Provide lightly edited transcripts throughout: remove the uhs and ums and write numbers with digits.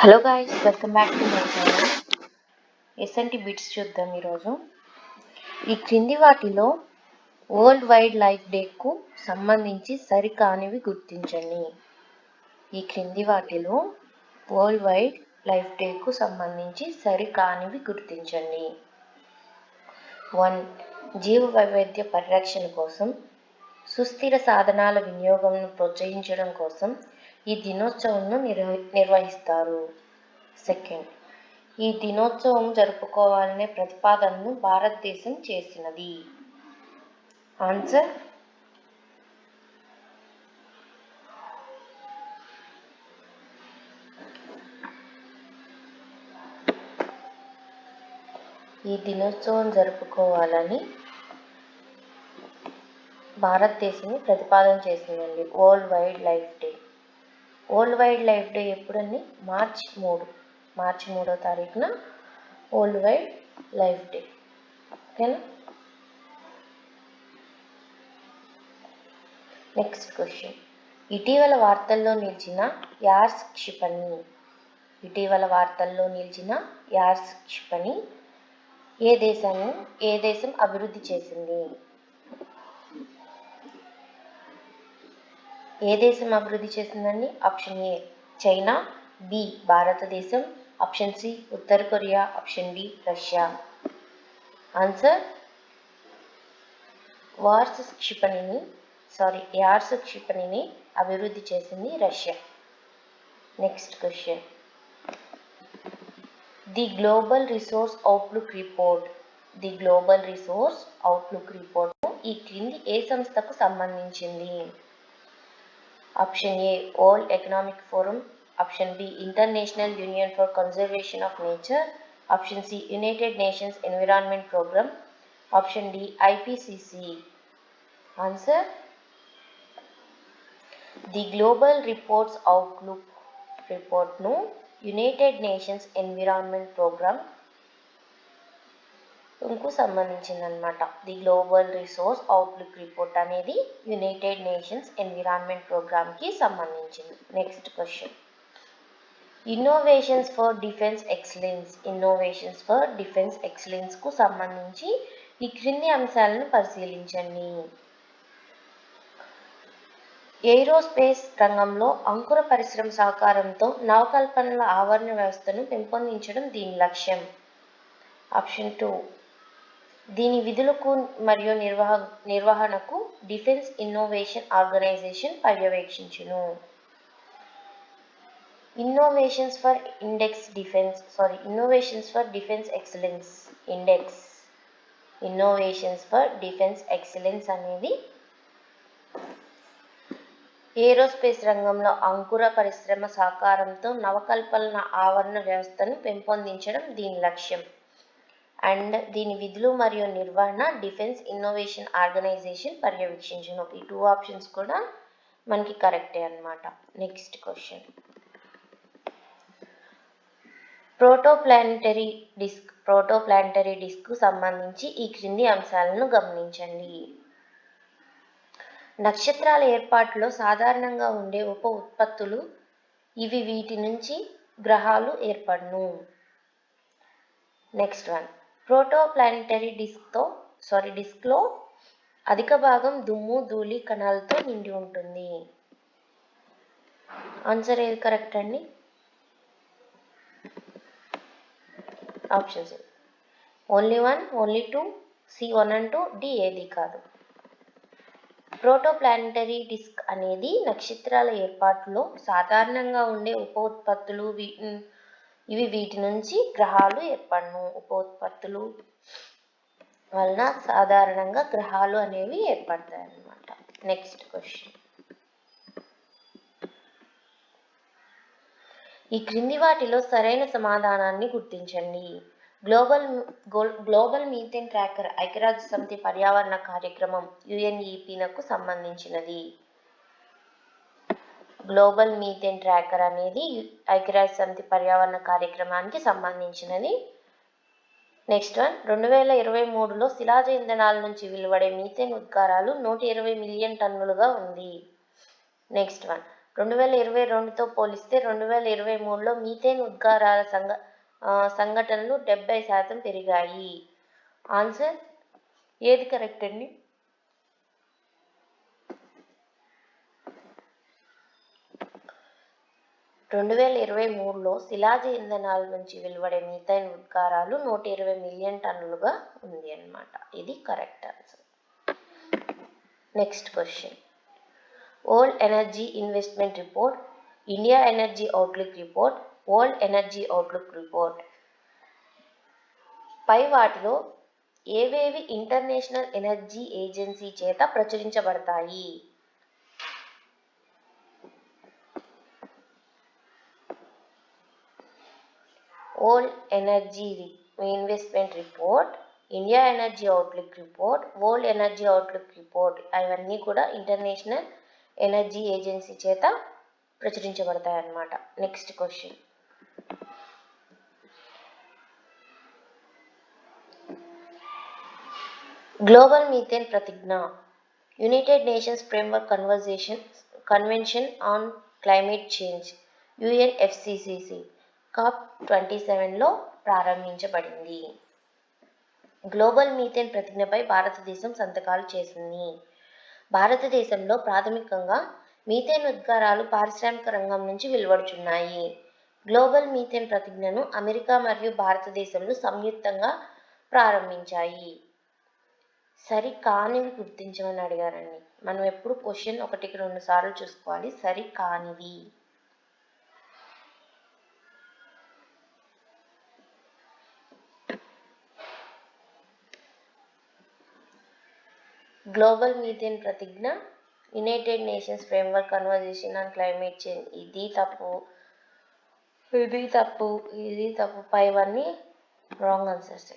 Hello guys, welcome back to my channel. SNT bits చూద్దాం ఈరోజు. ఈ క్రింది వాటిలో వరల్డ్ వైడ్ లైఫ్ డేకు సంబంధించి సరికానివి గుర్తించండి. ఈ క్రింది వాటిలో వరల్డ్ వైడ్ లైఫ్ డేకు సంబంధించి సరికానివి గుర్తించండి. 1. జీవ వైవిధ్య పరిరక్షణ కోసం, సుస్థిర సాధనాల వినియోగంను ప్రోత్సహించడం కోసం ఈ దినోత్సవంను నిర్వహిస్తారు. 2. ఈ దినోత్సవం జరుపుకోవాలనే ప్రతిపాదనను భారతదేశం చేసినది. ఆన్సర్: ఈ దినోత్సవం జరుపుకోవాలని భారతదేశం ప్రతిపాదన చేసిందండి. World wide life day. World wide life day ఎప్పుడండి? మార్చి 3వ తారీఖున వరల్డ్ వైడ్ లైఫ్ డే. ఓకేనా? Next question. ఇటీవల వార్తల్లో నిలిచిన యార్స్ క్షిపణి ఏ దేశం అభివృద్ధి చేసింది? ఏ దేశం అభివృద్ధి చేసిందండి? ఆప్షన్ ఏ చైనా, బి భారతదేశం, ఆప్షన్ సి ఉత్తర కొరియా, option D Russia. Answer: Yars క్షిపణిని అభివృద్ధి చేసింది Russia. Next question. The global resource outlook report ఈ క్రింది ఏ సంస్థకు సంబంధించింది? Option A world economic forum, option B international union for conservation of nature, option C united nations environment programme, option D IPCC. Answer: the global reports outlook రిపోర్ట్ను united nations environment programme కు సంబంధించిందనమాట. The global resource outlook report అనేది United nations environment ప్రోగ్రామ్కి సంబంధించింది. Next question. Innovations for defence excellence కు సంబంధించి ఈ క్రింది అంశాలను పరిశీలించండి. ఏరోస్పేస్ రంగంలో అంకుర పరిశ్రమ సహకారంతో నవకల్పనల ఆవరణ వ్యవస్థను పెంపొందించడం దీని లక్ష్యం. ఆప్షన్ 2. దీని విధులకు మరియు నిర్వహణకు డిఫెన్స్ ఇన్నోవేషన్ ఆర్గనైజేషన్ పర్యవేక్షించును. ఇన్నోవేషన్స్ ఫర్ డిఫెన్స్ ఎక్సలెన్స్ అనేది ఏరోస్పేస్ రంగంలో అంకుర పరిశ్రమ సహకారంతో నవకల్పనల ఆవరణ వ్యవస్థను పెంపొందించడం దీని లక్ష్యం. అండ్ దీని విధులు మరియు నిర్వహణ డిఫెన్స్ ఇన్నోవేషన్ ఆర్గనైజేషన్ పర్యవేక్షించును. ఈ 2 ఆప్షన్స్ కూడా మనకి కరెక్టే అన్నమాట. Next question. ప్రోటోప్లానెటరీ డిస్క్ సంబంధించి ఈ క్రింది అంశాలను గమనించండి. నక్షత్రాల ఏర్పాటులో సాధారణంగా ఉండే ఉప ఉత్పత్తులు ఇవి, వీటి నుంచి గ్రహాలు ఏర్పడును. Next one. ప్రోటోప్లానెటరీ డిస్క్లో అధిక భాగం దుమ్ము, ధూళి కణాలతో నిండి ఉంటుంది. ఆన్సర్ ఏది కరెక్ట్ అండి? Options only 1, only 2, C 1 and 2, D ఏది కాదు. ప్రోటోప్లానెటరీ డిస్క్ అనేది నక్షత్రాల ఏర్పాటులో సాధారణంగా ఉండే ఉప ఉత్పత్తులు ఇవి, వీటి నుంచి గ్రహాలు ఏర్పడును. ఉప ఉత్పత్తులు వలన సాధారణంగా గ్రహాలు అనేవి ఏర్పడతాయి అన్నమాట. Next question. ఈ క్రింది వాటిలో సరైన సమాధానాన్ని గుర్తించండి. గ్లోబల్ మీథేన్ ట్రాకర్ ఐక్యరాజ్య సమితి పర్యావరణ కార్యక్రమం UNEP-నకు సంబంధించినది. గ్లోబల్ మీథేన్ ట్రాకర్ అనేది ఐక్యరాజ్య సమితి పర్యావరణ కార్యక్రమానికి సంబంధించినది. Next one. 2023లో శిలాజ ఇంధనాల నుంచి వెలువడే మీథేన్ ఉద్గారాలు 120 మిలియన్ టన్నులుగా ఉంది. Next one. 2022తో పోలిస్తే 2023లో మీథేన్ ఉద్గారాల సంఘటనలు 70% పెరిగాయి. ఆన్సర్ ఏది కరెక్ట్ అండి? 2023లో శిలాజ ఇంధనాల నుంచి వెలువడే మీథేన్ ఉద్గారాలు 120 మిలియన్ టన్నులుగా ఉంది అన్నమాట. ఇది correct answer. Next question. World energy investment report, India energy outlook report, world energy outlook report పై వాటిలో ఏవేవి ఇంటర్నేషనల్ ఎనర్జీ ఏజెన్సీ చేత ప్రచురించబడతాయి? World energy investment report, India energy outlook report, world energy outlook report అవన్నీ కూడా international energy agency చేత ప్రచురించబడతాయి అన్నమాట. Next question. గ్లోబల్ మీథేన్ ప్రతిజ్ఞ, united nations framework convention on climate change UNFCCC COP27లో ప్రారంభించబడింది. గ్లోబల్ మీథేన్ ప్రతిజ్ఞపై భారతదేశం సంతకాలు చేసింది. భారతదేశంలో ప్రాథమికంగా మీథేన్ ఉద్గారాలు పారిశ్రామిక రంగం నుంచి వెలువడుచున్నాయి. గ్లోబల్ మీథేన్ ప్రతిజ్ఞను అమెరికా మరియు భారతదేశంలో సంయుక్తంగా ప్రారంభించాయి. సరికానివి గుర్తించమని అడిగారండి. మనం ఎప్పుడు క్వశ్చన్ 1కి 2 సార్లు చూసుకోవాలి. సరికానివి. గ్లోబల్ మీథేన్ ప్రతిజ్ఞ, united nations framework convention on climate change ఇది తప్పు, ఇది తప్పు, ఇది తప్పు. పైవన్నీ రాంగ్ ఆన్సర్స్.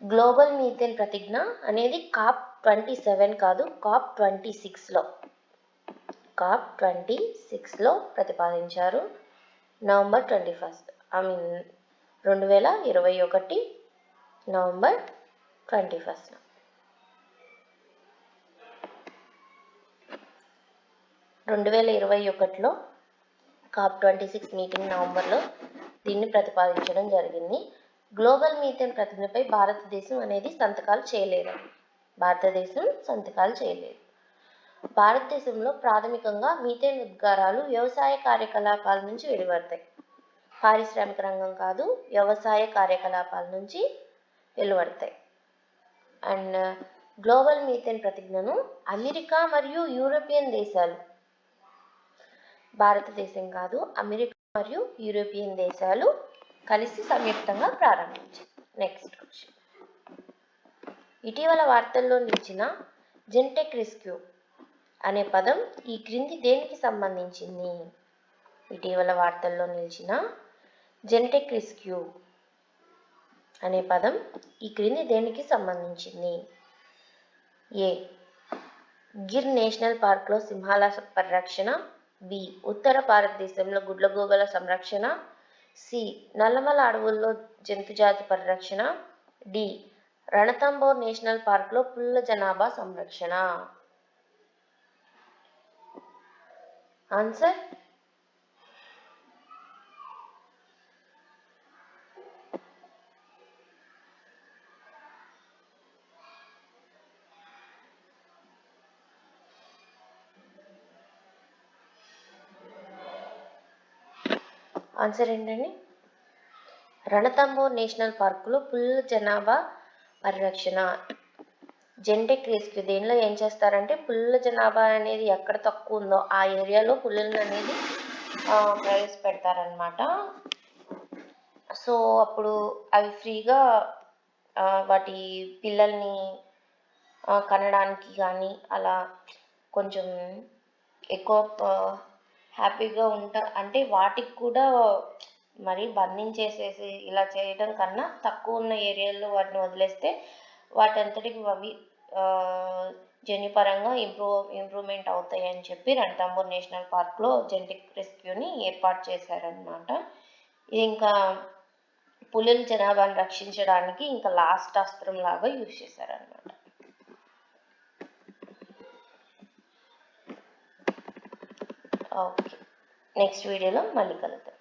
గ్లోబల్ మీథేన్ ప్రతిజ్ఞ అనేది COP27 కాదు, COP26లో ప్రతిపాదించారు. November 21 2021 November 21. 2021లో COP26 మీటింగ్ నవంబర్లో దీన్ని ప్రతిపాదించడం జరిగింది. గ్లోబల్ మీథేన్ ప్రతిజ్ఞపై భారతదేశం అనేది సంతకాలు చేయలేదు. భారతదేశంలో ప్రాథమికంగా మీథేన్ ఉద్గారాలు వ్యవసాయ కార్యకలాపాల నుంచి వెలువడతాయి. పారిశ్రామిక రంగం కాదు, వ్యవసాయ కార్యకలాపాల నుంచి వెలువడతాయి. అండ్ గ్లోబల్ మీథేన్ ప్రతిజ్ఞను అమెరికా మరియు యూరోపియన్ దేశాలు, భారతదేశం కాదు, అమెరికా మరియు యూరోపియన్ దేశాలు కలిసి సంయుక్తంగా ప్రారంభించాయి. Next question. ఇటీవల వార్తల్లో నిలిచిన జెన్టెక్ రెస్క్యూ అనే పదం ఈ క్రింది దేనికి సంబంధించింది? ఇటీవల వార్తల్లో నిలిచిన జెన్టెక్ రెస్క్యూ అనే పదం ఈ క్రింది దేనికి సంబంధించింది? ఏ. గిర్ నేషనల్ పార్క్లో సింహాల పరిరక్షణ, బి. ఉత్తర భారతదేశంలో గుడ్లగూబల సంరక్షణ, సి. నల్లమల అడవుల్లో జంతుజాతి పరిరక్షణ, డి. రణతంబోర్ నేషనల్ పార్క్లో పులుల జనాభా సంరక్షణ. ఆన్సర్ ఏంటండి? రణతంబోర్ నేషనల్ పార్కులో పులుల జనాభా పరిరక్షణ. జెన్టెక్ రెస్క్యూ దేనిలో ఏం చేస్తారంటే పులుల జనాభా అనేది ఎక్కడ తక్కువ ఉందో ఆ ఏరియాలో పులులను అనేది ప్రవేశపెడతారనమాట. సో అప్పుడు అవి ఫ్రీగా వాటి పిల్లల్ని కనడానికి కానీ అలా కొంచెం ఎక్కువ హ్యాపీగా అంటే వాటికి కూడా మరి బంధించేసేసి ఇలా చేయడం కన్నా తక్కువ ఉన్న ఏరియాల్లో వాటిని వదిలేస్తే వాటంతటికి అవి జన్యుపరంగా ఇంప్రూవ్మెంట్ అవుతాయి అని చెప్పి రణతంబోర్ నేషనల్ పార్క్లో జెన్టెక్ రెస్క్యూని ఏర్పాటు చేశారనమాట. ఇది ఇంకా పులుల జనాభాను రక్షించడానికి ఇంకా లాస్ట్ అస్త్రం లాగా యూజ్ చేశారనమాట. ఓకే, నెక్స్ట్ వీడియోలో మళ్ళీ కలుద్దాం.